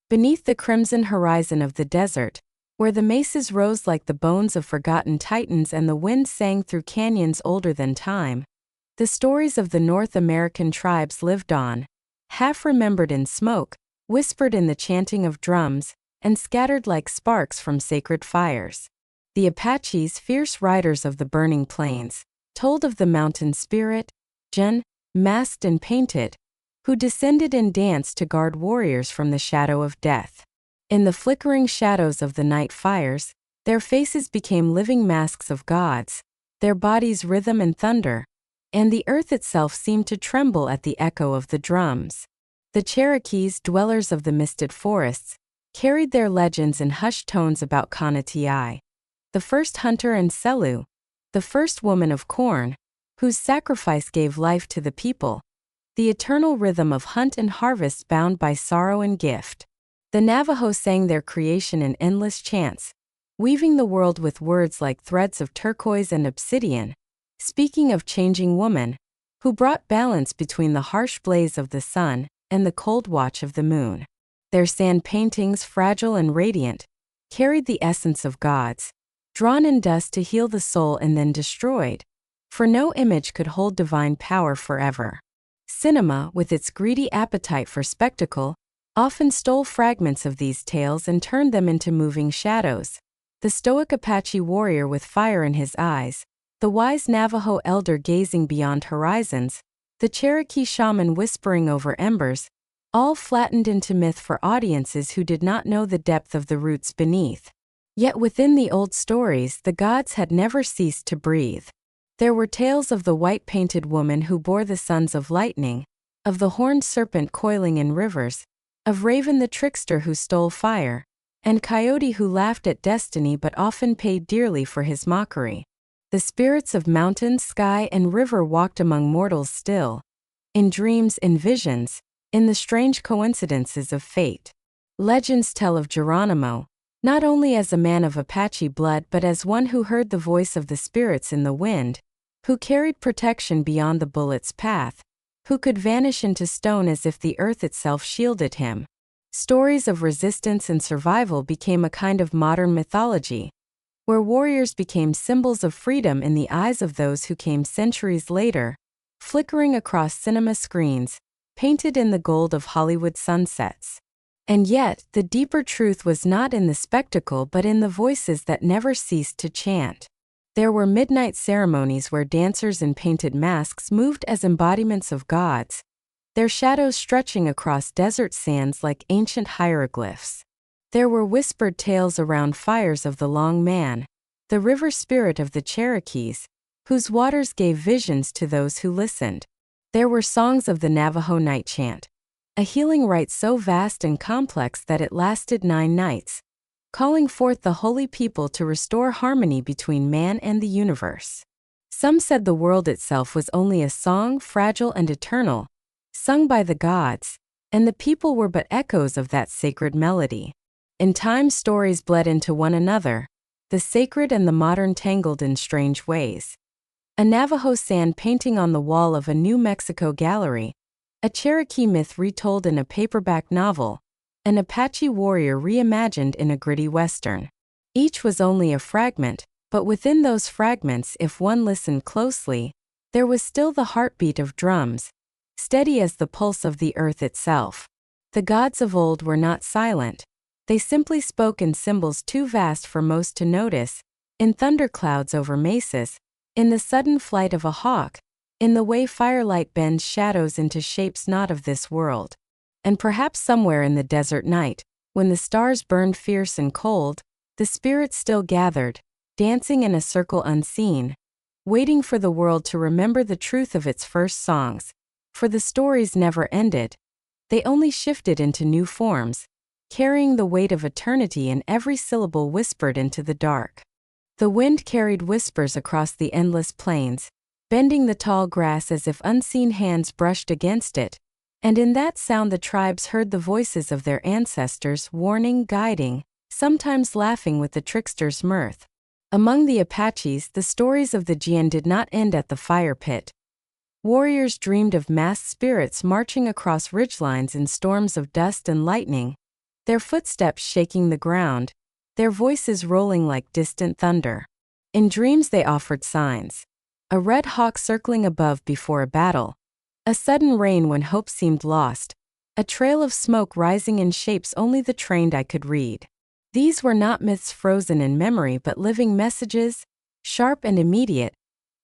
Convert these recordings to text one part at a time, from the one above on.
Beneath the crimson horizon of the desert, where the mesas rose like the bones of forgotten titans and the wind sang through canyons older than time, the stories of the North American tribes lived on, half-remembered in smoke, whispered in the chanting of drums, and scattered like sparks from sacred fires. The Apaches, fierce riders of the burning plains, told of the mountain spirit, Jun, masked and painted, who descended in dance to guard warriors from the shadow of death. In the flickering shadows of the night fires, their faces became living masks of gods, their bodies rhythm and thunder, and the earth itself seemed to tremble at the echo of the drums. The Cherokees, dwellers of the misted forests, carried their legends in hushed tones about Coyote, the first hunter, and Selu, the first woman of corn, whose sacrifice gave life to the people, the eternal rhythm of hunt and harvest bound by sorrow and gift. The Navajo sang their creation in endless chants, weaving the world with words like threads of turquoise and obsidian, speaking of changing woman, who brought balance between the harsh blaze of the sun and the cold watch of the moon. Their sand paintings, fragile and radiant, carried the essence of gods, drawn in dust to heal the soul and then destroyed, for no image could hold divine power forever. Cinema, with its greedy appetite for spectacle, often stole fragments of these tales and turned them into moving shadows. The stoic Apache warrior with fire in his eyes, the wise Navajo elder gazing beyond horizons, the Cherokee shaman whispering over embers, all flattened into myth for audiences who did not know the depth of the roots beneath. Yet within the old stories, the gods had never ceased to breathe. There were tales of the white-painted woman who bore the sons of lightning, of the horned serpent coiling in rivers, of Raven the trickster who stole fire, and Coyote who laughed at destiny but often paid dearly for his mockery. The spirits of mountain, sky, and river walked among mortals still, in dreams, in visions, in the strange coincidences of fate. Legends tell of Geronimo, not only as a man of Apache blood but as one who heard the voice of the spirits in the wind, who carried protection beyond the bullet's path, who could vanish into stone as if the earth itself shielded him. Stories of resistance and survival became a kind of modern mythology, where warriors became symbols of freedom in the eyes of those who came centuries later, flickering across cinema screens, painted in the gold of Hollywood sunsets. And yet, the deeper truth was not in the spectacle but in the voices that never ceased to chant. There were midnight ceremonies where dancers in painted masks moved as embodiments of gods, their shadows stretching across desert sands like ancient hieroglyphs. There were whispered tales around fires of the Long Man, the river spirit of the Cherokees, whose waters gave visions to those who listened. There were songs of the Navajo night chant, a healing rite so vast and complex that it lasted 9 nights, calling forth the holy people to restore harmony between man and the universe. Some said the world itself was only a song, fragile and eternal, sung by the gods, and the people were but echoes of that sacred melody. In time, stories bled into one another, the sacred and the modern tangled in strange ways. A Navajo sand painting on the wall of a New Mexico gallery, a Cherokee myth retold in a paperback novel, an Apache warrior reimagined in a gritty western. Each was only a fragment, but within those fragments, if one listened closely, there was still the heartbeat of drums, steady as the pulse of the earth itself. The gods of old were not silent. They simply spoke in symbols too vast for most to notice, in thunderclouds over mesas, in the sudden flight of a hawk, in the way firelight bends shadows into shapes not of this world. And perhaps somewhere in the desert night, when the stars burned fierce and cold, the spirits still gathered, dancing in a circle unseen, waiting for the world to remember the truth of its first songs. For the stories never ended. They only shifted into new forms, carrying the weight of eternity in every syllable whispered into the dark. The wind carried whispers across the endless plains, bending the tall grass as if unseen hands brushed against it, and in that sound the tribes heard the voices of their ancestors, warning, guiding, sometimes laughing with the trickster's mirth. Among the Apaches, the stories of the Jian did not end at the fire pit. Warriors dreamed of masked spirits marching across ridgelines in storms of dust and lightning, their footsteps shaking the ground, their voices rolling like distant thunder. In dreams they offered signs. A red hawk circling above before a battle, a sudden rain when hope seemed lost, a trail of smoke rising in shapes only the trained eye could read. These were not myths frozen in memory but living messages, sharp and immediate,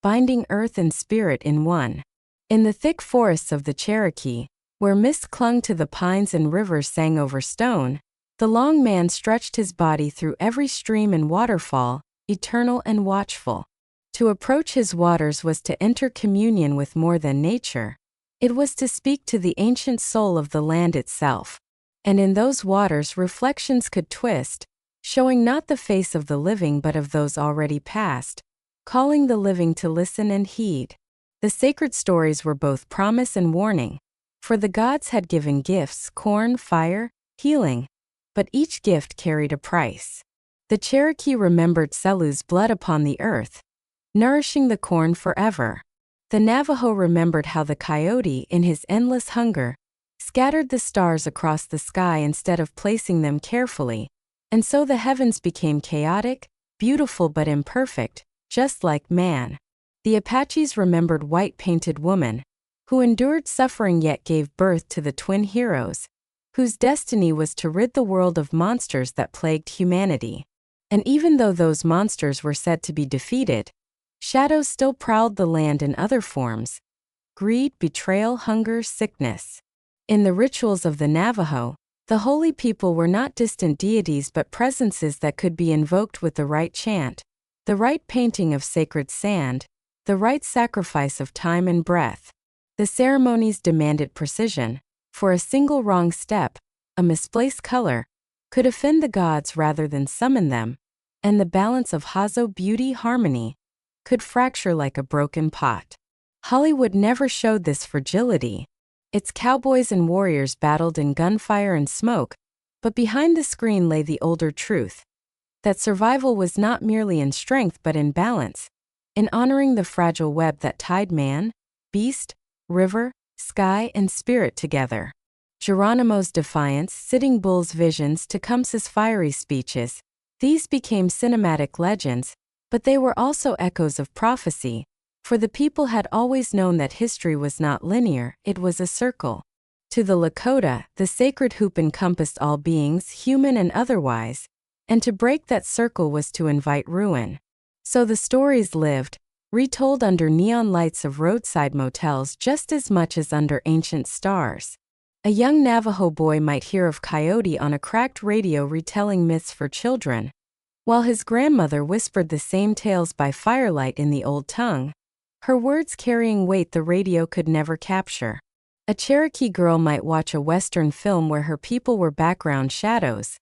binding earth and spirit in one. In the thick forests of the Cherokee, where mist clung to the pines and rivers sang over stone, the long man stretched his body through every stream and waterfall, eternal and watchful. To approach his waters was to enter communion with more than nature. It was to speak to the ancient soul of the land itself. And in those waters reflections could twist, showing not the face of the living but of those already past, calling the living to listen and heed. The sacred stories were both promise and warning, for the gods had given gifts, corn, fire, healing, but each gift carried a price. The Cherokee remembered Selu's blood upon the earth, nourishing the corn forever. The Navajo remembered how the Coyote, in his endless hunger, scattered the stars across the sky instead of placing them carefully, and so the heavens became chaotic, beautiful but imperfect, just like man. The Apaches remembered white-painted woman, who endured suffering yet gave birth to the twin heroes, whose destiny was to rid the world of monsters that plagued humanity. And even though those monsters were said to be defeated, shadows still prowled the land in other forms: greed, betrayal, hunger, sickness. In the rituals of the Navajo, the holy people were not distant deities but presences that could be invoked with the right chant, the right painting of sacred sand, the right sacrifice of time and breath. The ceremonies demanded precision, for a single wrong step, a misplaced color, could offend the gods rather than summon them, and the balance of Hazo beauty harmony could fracture like a broken pot. Hollywood never showed this fragility. Its cowboys and warriors battled in gunfire and smoke, but behind the screen lay the older truth, that survival was not merely in strength but in balance, in honoring the fragile web that tied man, beast, river, sky, and spirit together. Geronimo's defiance, Sitting Bull's visions, Tecumseh's fiery speeches, these became cinematic legends, but they were also echoes of prophecy, for the people had always known that history was not linear, it was a circle. To the Lakota, the sacred hoop encompassed all beings, human and otherwise, and to break that circle was to invite ruin. So the stories lived, retold under neon lights of roadside motels just as much as under ancient stars. A young Navajo boy might hear of Coyote on a cracked radio retelling myths for children, while his grandmother whispered the same tales by firelight in the old tongue, her words carrying weight the radio could never capture. A Cherokee girl might watch a Western film where her people were background shadows,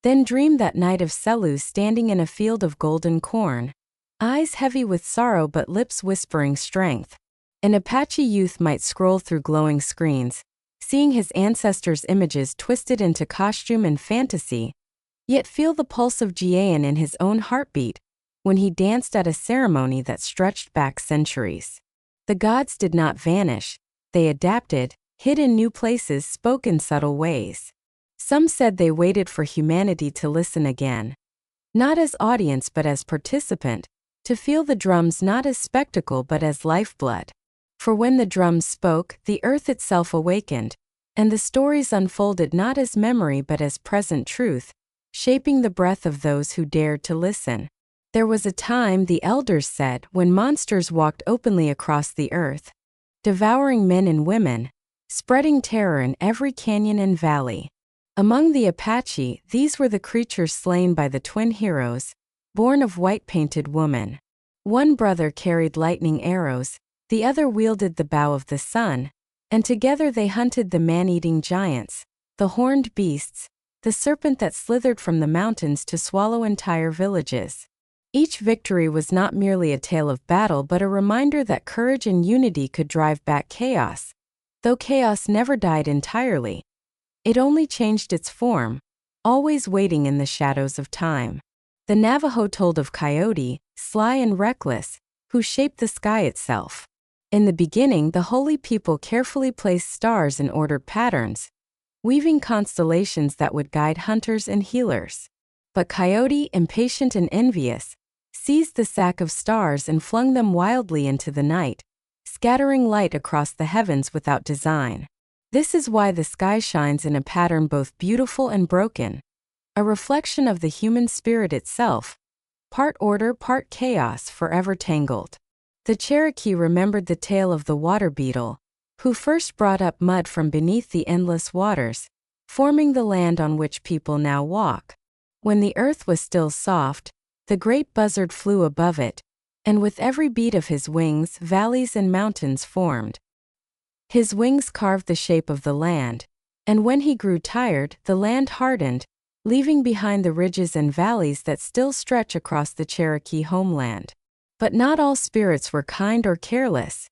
then dream that night of Selu standing in a field of golden corn, eyes heavy with sorrow but lips whispering strength. An Apache youth might scroll through glowing screens, seeing his ancestors' images twisted into costume and fantasy, yet feel the pulse of Jian in his own heartbeat when he danced at a ceremony that stretched back centuries. The gods did not vanish, they adapted, hid in new places, spoke in subtle ways. Some said they waited for humanity to listen again, not as audience but as participant, to feel the drums not as spectacle but as lifeblood. For when the drums spoke, the earth itself awakened, and the stories unfolded not as memory but as present truth, shaping the breath of those who dared to listen. There was a time, the elders said, when monsters walked openly across the earth, devouring men and women, spreading terror in every canyon and valley. Among the Apache, these were the creatures slain by the twin heroes, born of white-painted woman. One brother carried lightning arrows, the other wielded the bow of the sun, and together they hunted the man-eating giants, the horned beasts, the serpent that slithered from the mountains to swallow entire villages. Each victory was not merely a tale of battle but a reminder that courage and unity could drive back chaos. Though chaos never died entirely, it only changed its form, always waiting in the shadows of time. The Navajo told of Coyote, sly and reckless, who shaped the sky itself. In the beginning, the holy people carefully placed stars in ordered patterns, weaving constellations that would guide hunters and healers. But Coyote, impatient and envious, seized the sack of stars and flung them wildly into the night, scattering light across the heavens without design. This is why the sky shines in a pattern both beautiful and broken, a reflection of the human spirit itself, part order, part chaos, forever tangled. The Cherokee remembered the tale of the water beetle, who first brought up mud from beneath the endless waters, forming the land on which people now walk. When the earth was still soft, the Great Buzzard flew above it, and with every beat of his wings, valleys and mountains formed. His wings carved the shape of the land, and when he grew tired, the land hardened, leaving behind the ridges and valleys that still stretch across the Cherokee homeland. But not all spirits were kind or careless.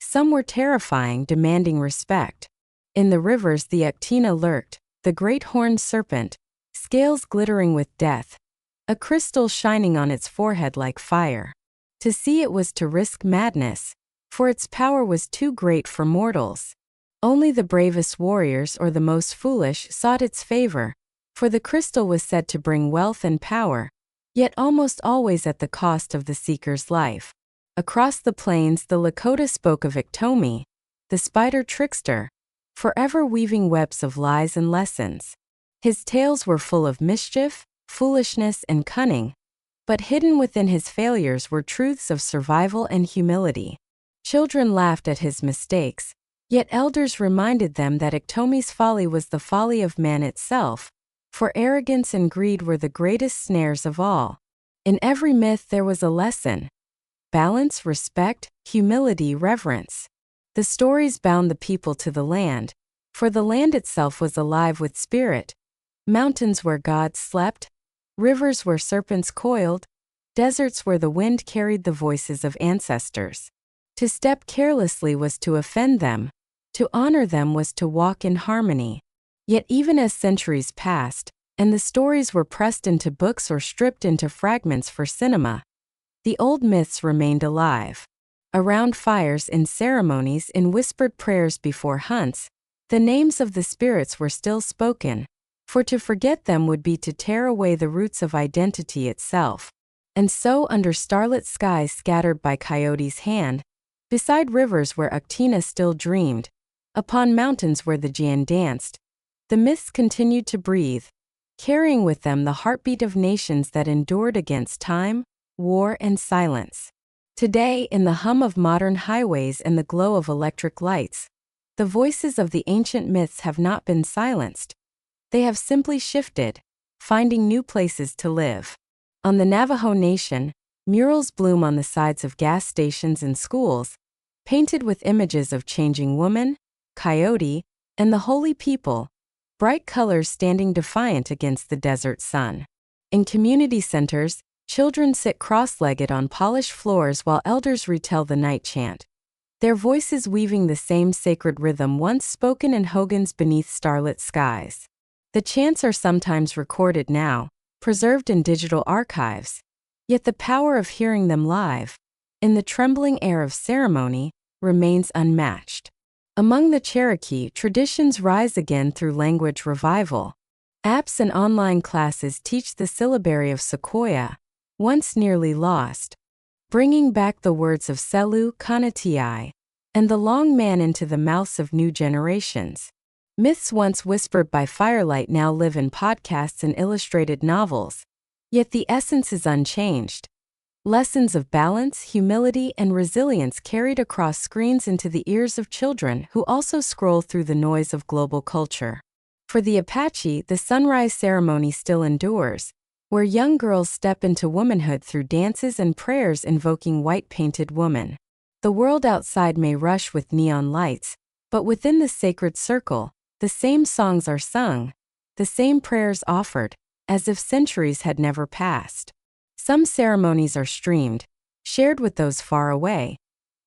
Some were terrifying, demanding respect. In the rivers the Uktena lurked, the great horned serpent, scales glittering with death, a crystal shining on its forehead like fire. To see it was to risk madness, for its power was too great for mortals. Only the bravest warriors or the most foolish sought its favor, for the crystal was said to bring wealth and power, yet almost always at the cost of the seeker's life. Across the plains the Lakota spoke of Iktomi, the spider trickster, forever weaving webs of lies and lessons. His tales were full of mischief, foolishness, and cunning, but hidden within his failures were truths of survival and humility. Children laughed at his mistakes, yet elders reminded them that Iktomi's folly was the folly of man itself, for arrogance and greed were the greatest snares of all. In every myth there was a lesson: balance, respect, humility, reverence. The stories bound the people to the land, for the land itself was alive with spirit. Mountains where gods slept, rivers where serpents coiled, deserts where the wind carried the voices of ancestors. To step carelessly was to offend them, to honor them was to walk in harmony. Yet even as centuries passed, and the stories were pressed into books or stripped into fragments for cinema, the old myths remained alive. Around fires, in ceremonies, in whispered prayers before hunts, the names of the spirits were still spoken, for to forget them would be to tear away the roots of identity itself. And so, under starlit skies scattered by Coyote's hand, beside rivers where Uktena still dreamed, upon mountains where the Jan danced, the myths continued to breathe, carrying with them the heartbeat of nations that endured against time, war, and silence. Today, in the hum of modern highways and the glow of electric lights, the voices of the ancient myths have not been silenced. They have simply shifted, finding new places to live. On the Navajo Nation, murals bloom on the sides of gas stations and schools, painted with images of changing woman, Coyote, and the holy people, bright colors standing defiant against the desert sun. In community centers, children sit cross-legged on polished floors while elders retell the night chant, their voices weaving the same sacred rhythm once spoken in hogans beneath starlit skies. The chants are sometimes recorded now, preserved in digital archives, yet the power of hearing them live, in the trembling air of ceremony, remains unmatched. Among the Cherokee, traditions rise again through language revival. Apps and online classes teach the syllabary of Sequoia, once nearly lost, bringing back the words of Selu, Kanatii, and the Long Man into the mouths of new generations. Myths once whispered by firelight now live in podcasts and illustrated novels, yet the essence is unchanged. Lessons of balance, humility, and resilience carried across screens into the ears of children who also scroll through the noise of global culture. For the Apache, the sunrise ceremony still endures, where young girls step into womanhood through dances and prayers invoking white-painted woman. The world outside may rush with neon lights, but within the sacred circle, the same songs are sung, the same prayers offered, as if centuries had never passed. Some ceremonies are streamed, shared with those far away,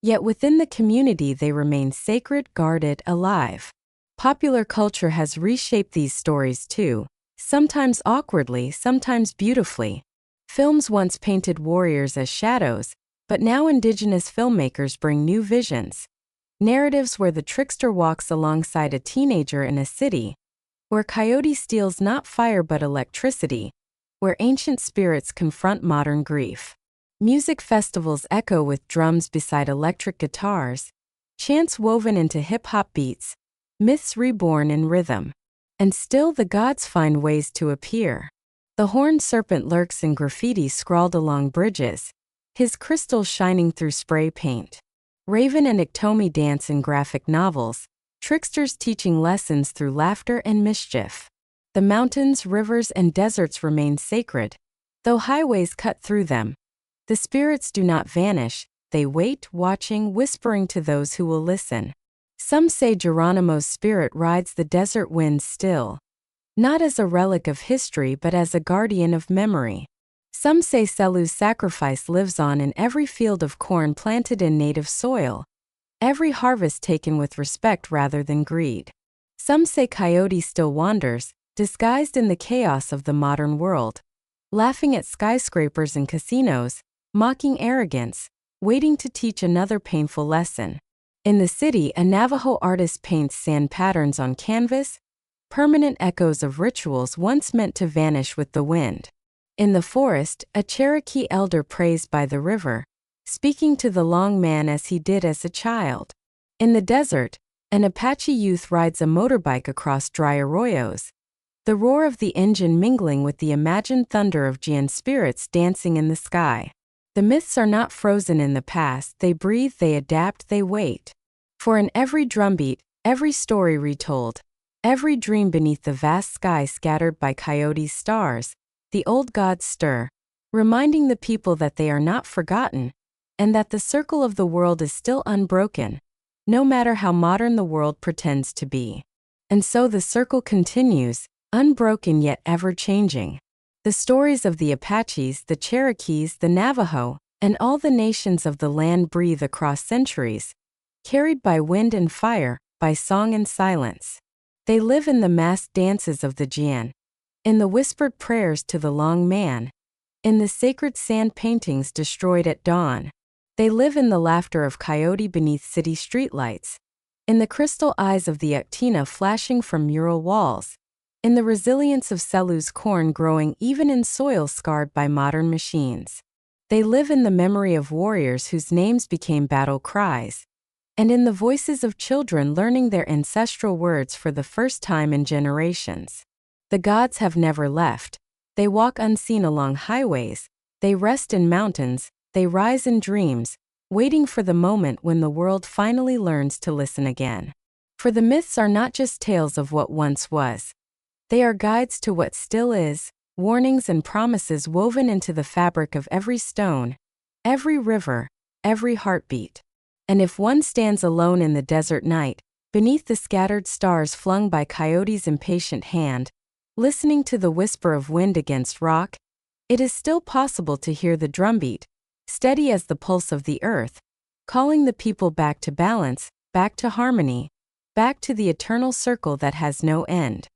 yet within the community they remain sacred, guarded, alive. Popular culture has reshaped these stories too, sometimes awkwardly, sometimes beautifully. Films once painted warriors as shadows, but now indigenous filmmakers bring new visions. Narratives where the trickster walks alongside a teenager in a city, where Coyote steals not fire but electricity, where ancient spirits confront modern grief. Music festivals echo with drums beside electric guitars, chants woven into hip-hop beats, myths reborn in rhythm. And still the gods find ways to appear. The horned serpent lurks in graffiti scrawled along bridges, his crystals shining through spray paint. Raven and Iktomi dance in graphic novels, tricksters teaching lessons through laughter and mischief. The mountains, rivers, and deserts remain sacred, though highways cut through them. The spirits do not vanish, they wait, watching, whispering to those who will listen. Some say Geronimo's spirit rides the desert winds still, not as a relic of history but as a guardian of memory. Some say Selu's sacrifice lives on in every field of corn planted in native soil, every harvest taken with respect rather than greed. Some say Coyote still wanders, disguised in the chaos of the modern world, laughing at skyscrapers and casinos, mocking arrogance, waiting to teach another painful lesson. In the city, a Navajo artist paints sand patterns on canvas, permanent echoes of rituals once meant to vanish with the wind. In the forest, a Cherokee elder prays by the river, speaking to the long man as he did as a child. In the desert, an Apache youth rides a motorbike across dry arroyos, the roar of the engine mingling with the imagined thunder of Jian spirits dancing in the sky. The myths are not frozen in the past, they breathe, they adapt, they wait. For in every drumbeat, every story retold, every dream beneath the vast sky scattered by Coyote's stars, the old gods stir, reminding the people that they are not forgotten, and that the circle of the world is still unbroken, no matter how modern the world pretends to be. And so the circle continues, unbroken yet ever-changing. The stories of the Apaches, the Cherokees, the Navajo, and all the nations of the land breathe across centuries, carried by wind and fire, by song and silence. They live in the masked dances of the Jian, in the whispered prayers to the long man, in the sacred sand paintings destroyed at dawn. They live in the laughter of Coyote beneath city streetlights, in the crystal eyes of the Uktena flashing from mural walls, in the resilience of Selu's corn growing even in soil scarred by modern machines. They live in the memory of warriors whose names became battle cries, and in the voices of children learning their ancestral words for the first time in generations. The gods have never left. They walk unseen along highways, they rest in mountains, they rise in dreams, waiting for the moment when the world finally learns to listen again. For the myths are not just tales of what once was. They are guides to what still is, warnings and promises woven into the fabric of every stone, every river, every heartbeat. And if one stands alone in the desert night, beneath the scattered stars flung by Coyote's impatient hand, listening to the whisper of wind against rock, it is still possible to hear the drumbeat, steady as the pulse of the earth, calling the people back to balance, back to harmony, back to the eternal circle that has no end.